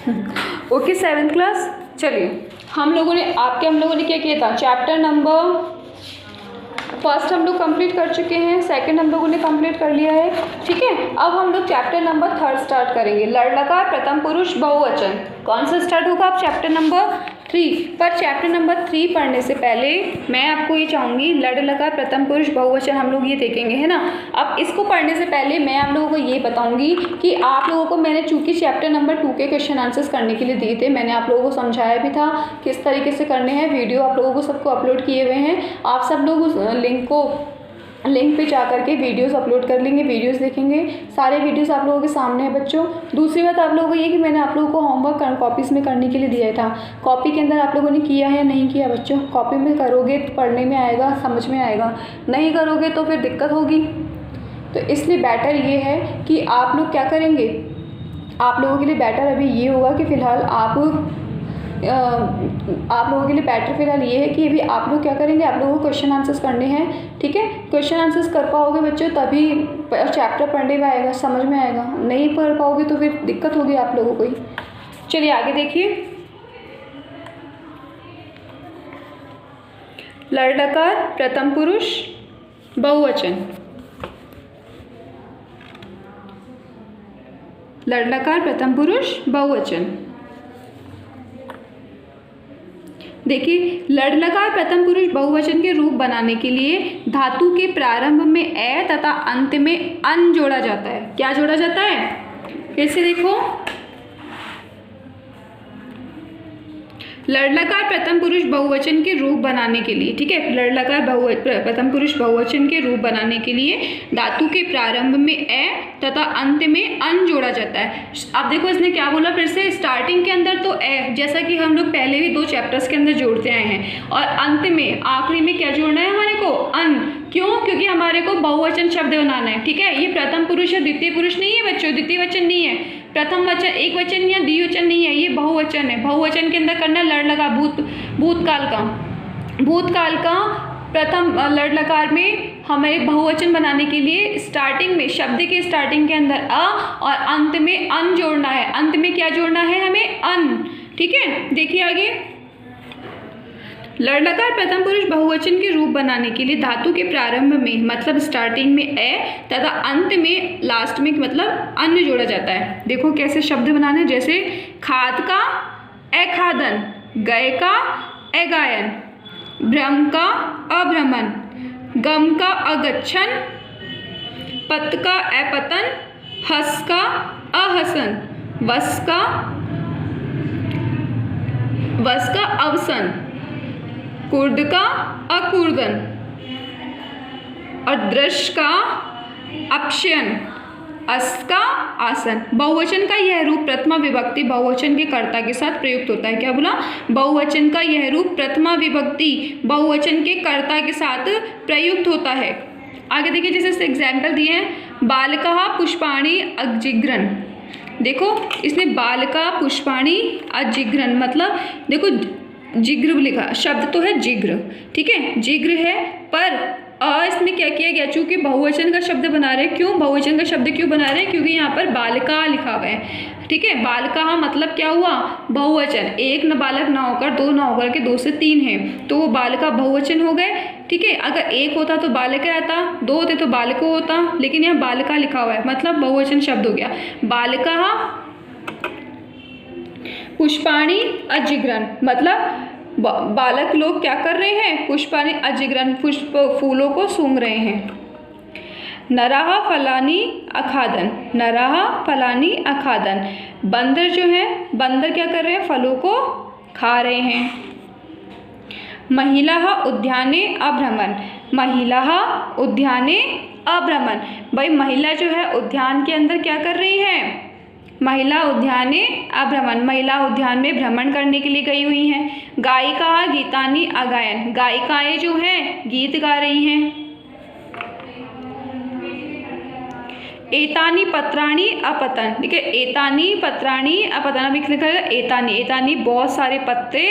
Okay 7th class. चलिए हम लोगों ने क्या किया था, चैप्टर नंबर फर्स्ट हम लोग कंप्लीट कर चुके हैं, सेकंड हम लोगों ने कंप्लीट कर लिया है, ठीक है। अब हम लोग चैप्टर नंबर 3 स्टार्ट करेंगे, लड़ लकार प्रथम पुरुष बहुवचन। कौन सा स्टार्ट होगा अब, चैप्टर नंबर 3। पर चैप्टर नंबर 3 पढ़ने से पहले मैं आपको ये चाहूँगी, लड़ लकार प्रथम पुरुष बहुवचन हम लोग ये देखेंगे, है ना। अब इसको पढ़ने से पहले मैं आप लोगों को ये बताऊँगी कि आप लोगों को मैंने चूँकि चैप्टर नंबर 2 के क्वेश्चन आंसर्स करने के लिए दिए थे, मैंने आप लोगों को समझाया भी था किस तरीके से करने हैं, वीडियो आप लोगों को सबको अपलोड किए हुए हैं। आप सब लोग उस लिंक पे जा करके वीडियोस अपलोड कर लेंगे, वीडियोस देखेंगे, सारे वीडियोस आप लोगों के सामने हैं बच्चों। दूसरी बात आप लोगों को ये कि मैंने आप लोगों को होमवर्क कॉपीज़ में करने के लिए दिया था, कॉपी के अंदर आप लोगों ने किया है या नहीं किया बच्चों। कॉपी में करोगे तो पढ़ने में आएगा, समझ में आएगा, नहीं करोगे तो फिर दिक्कत होगी। तो इसलिए बेटर ये है कि आप लोग क्या करेंगे, आप लोगों के लिए बेटर अभी ये होगा कि फ़िलहाल आप लोगों के लिए बेटर फिलहाल ये है कि अभी आप लोग क्या करेंगे, आप लोगों को क्वेश्चन आंसर्स करने हैं, ठीक है। क्वेश्चन आंसर्स कर पाओगे बच्चों तभी चैप्टर पढ़ने में आएगा, समझ में आएगा, नहीं पढ़ पाओगे तो फिर दिक्कत होगी आप लोगों को ही। चलिए आगे देखिए, लड़ लकार प्रथम पुरुष बहुवचन, लड़ लकार प्रथम पुरुष बहुवचन। देखिए, लड़ लकार प्रथम पुरुष बहुवचन के रूप बनाने के लिए धातु के प्रारंभ में ए तथा अंत में अन जोड़ा जाता है। क्या जोड़ा जाता है, फिर से देखो, लड़ लकार प्रथम पुरुष बहुवचन के रूप बनाने के लिए, ठीक है, लड़ लकार प्रथम पुरुष बहुवचन के रूप बनाने के लिए धातु के प्रारंभ में ए तथा अंत में अन जोड़ा जाता है। अब देखो इसने क्या बोला, फिर से स्टार्टिंग के अंदर तो ए, जैसा कि हम लोग पहले भी 2 चैप्टर्स के अंदर जोड़ते आए हैं, और अंत में आखिरी में क्या जोड़ना है हमारे को, अन। क्यों, क्योंकि हमारे को बहुवचन शब्द बनाना है, ठीक है। ये प्रथम पुरुष है, द्वितीय पुरुष नहीं है बच्चों, द्वितीय वचन नहीं है, प्रथम वचन, एक वचन या द्विवचन नहीं है, ये बहुवचन है। बहुवचन के अंदर करना लड़ लगा भूतकाल का प्रथम लड़ लकार में हमें बहुवचन बनाने के लिए स्टार्टिंग में, शब्द के स्टार्टिंग के अंदर अ और अंत में अन जोड़ना है। अंत में क्या जोड़ना है हमें, अन, ठीक है। देखिए आगे, लड़ लकार प्रथम पुरुष बहुवचन के रूप बनाने के लिए धातु के प्रारंभ में मतलब स्टार्टिंग में ए तथा अंत में लास्ट में मतलब अन्न जोड़ा जाता है। देखो कैसे शब्द बनाने हैं, जैसे खाद का अखादन, गय का अगायन, भ्रम का अभ्रमण, गम का अगच्छन, पत का अपतन, हस का अहसन, वस का अवसन, कुर्द का अकुर्दन और दृश्य का अपक्षयन, अस्त का आसन। बहुवचन का यह रूप प्रथमा विभक्ति बहुवचन के कर्ता के साथ प्रयुक्त होता है। क्या बोला, बहुवचन का यह रूप प्रथमा विभक्ति बहुवचन के कर्ता के साथ प्रयुक्त होता है। आगे देखिए, जैसे एग्जाम्पल दिए हैं, बालका पुष्पाणि अजिघ्रन। देखो इसने बालका पुष्पाणि अजिघ्रन मतलब देखो जिग्र लिखा, शब्द तो है जिग्र, ठीक है, जिग्र है, पर इसमें क्या किया गया, चूंकि बहुवचन का शब्द बना रहे हैं। क्यों बहुवचन का शब्द क्यों बना रहे हैं, क्योंकि यहाँ पर बालिका लिखा हुआ है, ठीक है। बालिका मतलब क्या हुआ, बहुवचन, एक न बालक ना होकर, 2 ना होकर के 2 से 3 है, तो वो बालिका बहुवचन हो गए, ठीक है। अगर 1 होता तो बालिका आता, 2 होते तो बालको होता, लेकिन यहाँ बालिका लिखा हुआ है मतलब बहुवचन शब्द हो गया। बालिका पुष्पाणि अजिघ्रन मतलब बालक लोग क्या कर रहे हैं, पुष्पाणि अजिघ्रन पुष्प फूलों को सूंघ रहे हैं। नराह फलानी अखादन, नराह फलानी अखादन, बंदर जो है, बंदर क्या कर रहे हैं, फलों को खा रहे हैं। महिला उद्याने अभ्रमण, महिला उद्याने अभ्रमण, भाई महिला जो है उद्यान के अंदर क्या कर रही है, महिला उद्याने अभ्रमण, महिला उद्यान में भ्रमण करने के लिए गई हुई हैं। गायिका गीतानि अगायन, गायिकाएं जो हैं गीत गा रही हैं। एतानि पत्राणि अपतन, ठीक है, एतानि पत्राणि अपतन, अभी लिखा है एतानि, एतानि बहुत सारे पत्ते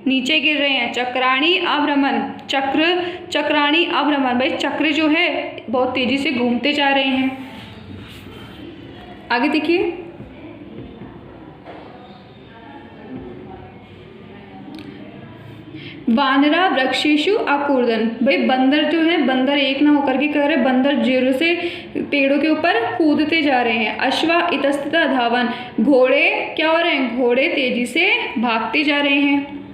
नीचे गिर रहे हैं। चक्राणि अभ्रमण, चक्राणि अभ्रमण, भाई चक्र जो है बहुत तेजी से घूमते जा रहे हैं। आगे देखिए, वानरा वृक्षेषु अकूर्दन, भाई बंदर जो है, बंदर एक ना होकर के कर रहे, बंदर जोरों से पेड़ों के ऊपर कूदते जा रहे हैं। अश्वा इतस्ततः धावन, घोड़े क्या हो रहे हैं, घोड़े तेजी से भागते जा रहे हैं।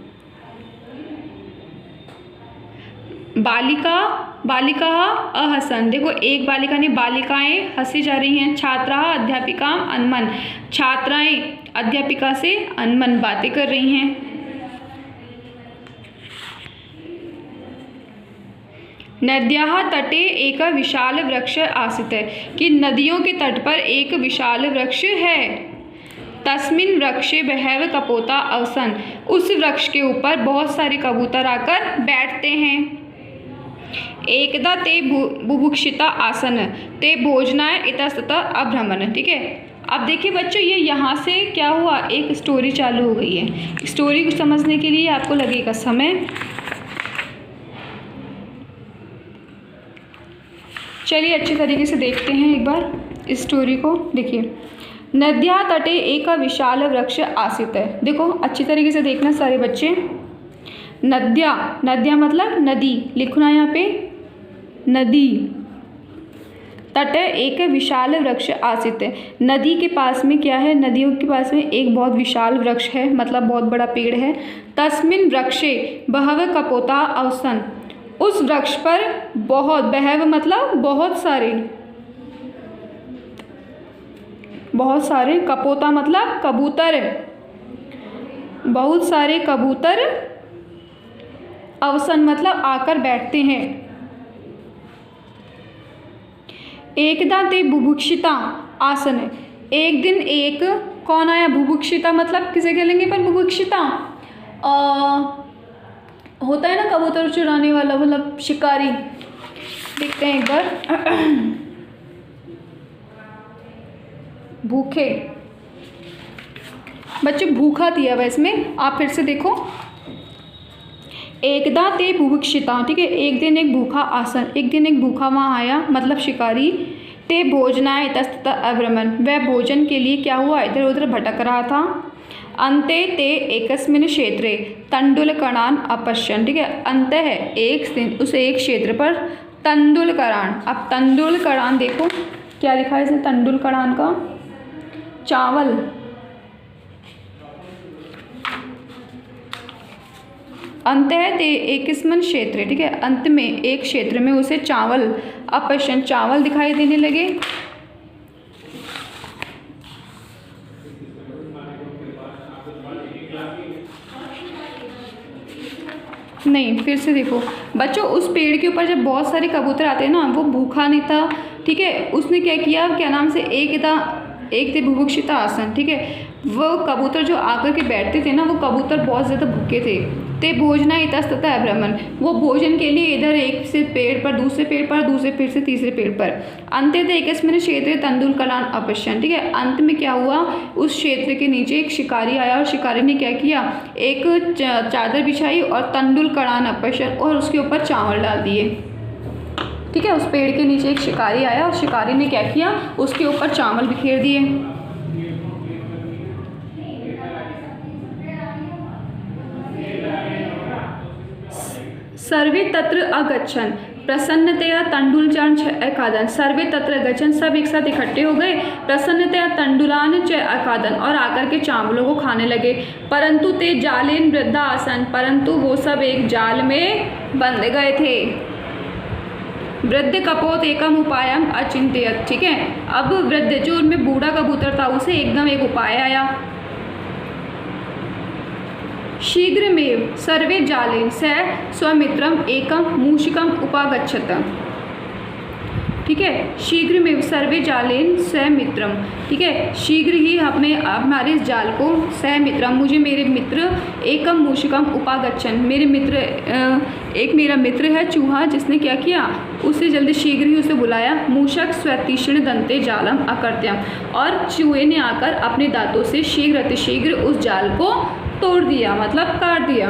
बालिका बालिका अहसन, देखो एक बालिका ने, बालिकाएं हंसी जा रही हैं। छात्रा अध्यापिका अनमन, छात्राएं अध्यापिका से अनमन बातें कर रही हैं। नद्याः तटे एक विशाल वृक्ष आसीत् है, कि नदियों के तट पर एक विशाल वृक्ष है। तस्मिन् वृक्षे बहवः कपोता आसन्, उस वृक्ष के ऊपर बहुत सारे कबूतर आकर बैठते हैं। एकदा ते बुभुक्षिता आसन ते भोजनाय इतस्ततः अभ्रमण, ठीक है। अब देखिए बच्चों, ये यहाँ से क्या हुआ, एक स्टोरी चालू हो गई है। स्टोरी को समझने के लिए आपको लगेगा समय। चलिए अच्छी तरीके से देखते हैं एक बार इस स्टोरी को। देखिए, नद्या तटे एक विशाल वृक्ष आसीत् है, देखो अच्छी तरीके से देखना सारे बच्चे। नद्या, नद्या मतलब नदी, लिखना यहाँ पे नदी। तट एक विशाल वृक्ष आसीत् है, नदी के पास में क्या है, नदियों के पास में एक बहुत विशाल वृक्ष है, मतलब बहुत बड़ा पेड़ है। तस्मिन् वृक्षे बहवः कपोता आसन्, उस वृक्ष पर बहुत, बहव मतलब बहुत सारे, बहुत सारे, कपोता मतलब कबूतर, बहुत सारे कबूतर, अवसन मतलब आकर बैठते हैं। एकदा ते बुभुक्षिता आसन, एक दिन एक कौन आया, बुभुक्षिता मतलब किसे कहेंगे पर, बुभुक्षिता होता है ना कबूतर चुराने वाला, मतलब शिकारी। देखते हैं एक बार। भूखे, बच्चे भूखा दिया हुआ इसमें, आप फिर से देखो। एकदा ते बुभुक्षिता, ठीक है, एक दिन एक भूखा आसन, एक दिन एक भूखा वहाँ आया, मतलब शिकारी। ते भोजनाय इतस्ततः अभ्रमन्, वह भोजन के लिए क्या हुआ, इधर उधर भटक रहा था। अन्ते ते एकस्मिन् क्षेत्रे तण्डुलकणान् अपश्यन्, ठीक है, अंत है एक दिन उस एक क्षेत्र पर तण्डुलकणान्। अब तण्डुलकणान् देखो क्या लिखा है इसमें, तण्डुलकणान् का चावल, अंत है ते एकस्मिन् क्षेत्र, ठीक है, अंत में एक क्षेत्र में उसे चावल, अपश्यन् चावल दिखाई देने लगे। नहीं, फिर से देखो बच्चों, उस पेड़ के ऊपर जब बहुत सारे कबूतर आते हैं ना, वो भूखा नहीं था, ठीक है, उसने क्या किया, क्या नाम से, एक थे बुभुक्षिता आसन, ठीक है, वो कबूतर जो आकर के बैठते थे ना, वो कबूतर बहुत ज़्यादा भूखे थे। ते भोजना इतस्ततः अभ्रमन्, वो भोजन के लिए इधर एक से पेड़ पर, दूसरे पेड़ पर, दूसरे पेड़ से तीसरे पेड़ पर। अंते ते एकस्मिन् क्षेत्रे तण्डुलकणान् अपश्यन्, ठीक है, अंत में क्या हुआ, उस क्षेत्र के नीचे एक शिकारी आया और शिकारी ने क्या किया, एक चादर बिछाई और तण्डुलकणान् अपश्यन्, और उसके ऊपर चावल डाल दिए, ठीक है। उस पेड़ के नीचे एक शिकारी आया और शिकारी ने क्या किया, उसके ऊपर चावल बिखेर दिए। सर्वे तत्र अगच्छन् प्रसन्नतया तण्डुलचान् च अखादन्, सर्वे तत्र अगच्छन्, सब एक साथ इकट्ठे हो गए। प्रसन्नतया तण्डुलान् च अखादन्, और आकर के चावलों को खाने लगे। परंतु ते जालेन वृद्धा आसन्, परंतु वो सब एक जाल में बंध गए थे। वृद्ध कपोत एकम उपायम अचिंत्यत, ठीक है, अब वृद्ध जो उनमें बूढ़ा कबूतर था, उसे एकदम एक उपाय आया। शीघ्रमेव सर्वे जालेन सह स्वमित्रम एकम मूषिकम उपागच्छत, ठीक है, शीघ्रमेव सर्वे जालेन सह मित्रम, ठीक है, शीघ्र ही हमारे इस जाल को, सह मित्रम मुझे मेरे मित्र, एकम मूषिकम उपागच्छन, मेरे मित्र, एक मेरा मित्र है चूहा, जिसने क्या किया, उसे जल्दी शीघ्र ही उसे बुलाया। मूषक स्वतीक्ष्ण दंते जालम अकर्त्यम, और चूहे ने आकर अपने दांतों से शीघ्र अतिशीघ्र उस जाल को तोड़ दिया, मतलब काट दिया।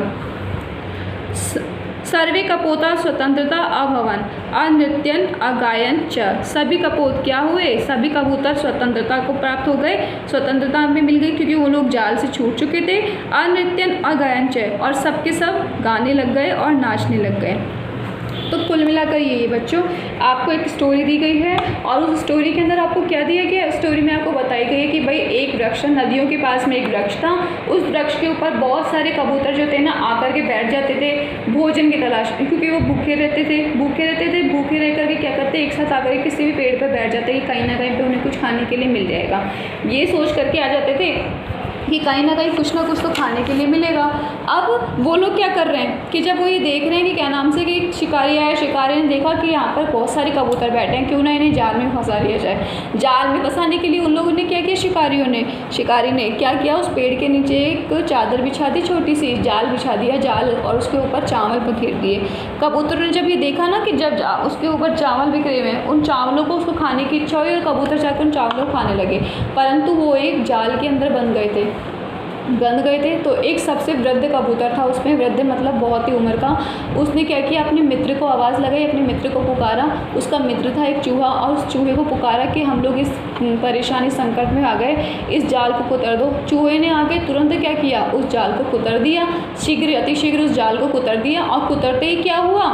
सर्वे कपोता स्वतंत्रता अभवन अनृत्यन अगायन च। सभी कपोत क्या हुए, सभी कबूतर स्वतंत्रता को प्राप्त हो गए, स्वतंत्रता में मिल गई क्योंकि वो लोग जाल से छूट चुके थे। अनृत्यन अगायन च, और सबके सब गाने लग गए और नाचने लग गए। तो कुल मिलाकर ये बच्चों आपको एक स्टोरी दी गई है और उस स्टोरी के अंदर आपको क्या दिया गया है, स्टोरी में आपको बताई गई है कि भाई एक वृक्ष, नदियों के पास में एक वृक्ष था, उस वृक्ष के ऊपर बहुत सारे कबूतर जो थे ना आकर के बैठ जाते थे भोजन की तलाश में, क्योंकि वो भूखे रहते थे। भूखे रह करके क्या करते, एक साथ आकर किसी भी पेड़ पर बैठ जाते कि कहीं ना कहीं पे उन्हें कुछ खाने के लिए मिल जाएगा। ये सोच करके आ जाते थे कि कहीं ना कहीं कुछ ना कुछ तो खाने के लिए मिलेगा। अब वो लोग क्या कर रहे हैं कि जब वो ये देख रहे हैं कि क्या नाम से कि शिकारी आया, शिकारी ने देखा कि यहाँ पर बहुत सारे कबूतर बैठे हैं, क्यों ना इन्हें जाल में फंसा लिया जाए। जाल में फंसाने के लिए उन लोगों ने क्या किया, शिकारी ने क्या किया, उस पेड़ के नीचे एक चादर बिछा दी, छोटी सी जाल बिछा दिया, जाल, और उसके ऊपर चावल बखेर दिए। कबूतरों ने जब ये देखा ना कि जब उसके ऊपर चावल बिखरे हुए हैं, उन चावलों को उसको खाने की इच्छा हुई और कबूतर जाकर उन चावलों को खाने लगे, परंतु वो एक जाल के अंदर बंध गए थे। तो एक सबसे वृद्ध कबूतर था उसमें, वृद्ध मतलब बहुत ही उम्र का, उसने क्या किया, अपने मित्र को आवाज़ लगाई, अपने मित्र को पुकारा। उसका मित्र था एक चूहा, और उस चूहे को पुकारा कि हम लोग इस परेशानी संकट में आ गए, इस जाल को कुतर दो। चूहे ने आके तुरंत क्या किया, उस जाल को कुतर दिया, अतिशीघ्र उस जाल को कुतर दिया, और कुतरते ही क्या हुआ,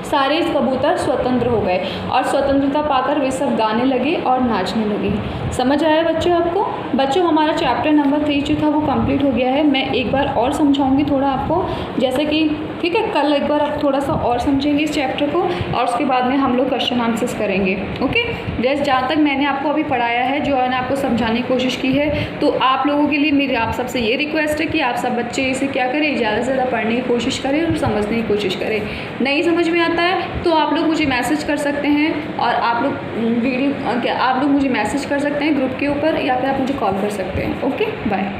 सारे कबूतर स्वतंत्र हो गए और स्वतंत्रता पाकर वे सब गाने लगे और नाचने लगे। समझ आया बच्चों आपको? बच्चों हमारा चैप्टर नंबर 3 जो था वो कंप्लीट हो गया है। मैं एक बार और समझाऊंगी थोड़ा आपको, जैसे कि ठीक है, कल एक बार आप थोड़ा सा और समझेंगे इस चैप्टर को, और उसके बाद में हम लोग क्वेश्चन आंसर्स करेंगे। ओके, जैसे जहाँ तक मैंने आपको अभी पढ़ाया है, जो मैंने आपको समझाने की कोशिश की है, तो आप लोगों के लिए मेरी आप सबसे ये रिक्वेस्ट है कि आप सब बच्चे इसे क्या करें, ज़्यादा से ज़्यादा पढ़ने की कोशिश करें और समझने की कोशिश करें। नहीं समझ में आता है तो आप लोग मुझे मैसेज कर सकते हैं, और आप लोग मुझे मैसेज कर सकते हैं ग्रुप के ऊपर, या फिर आप मुझे कॉल कर सकते हैं। Okay, bye.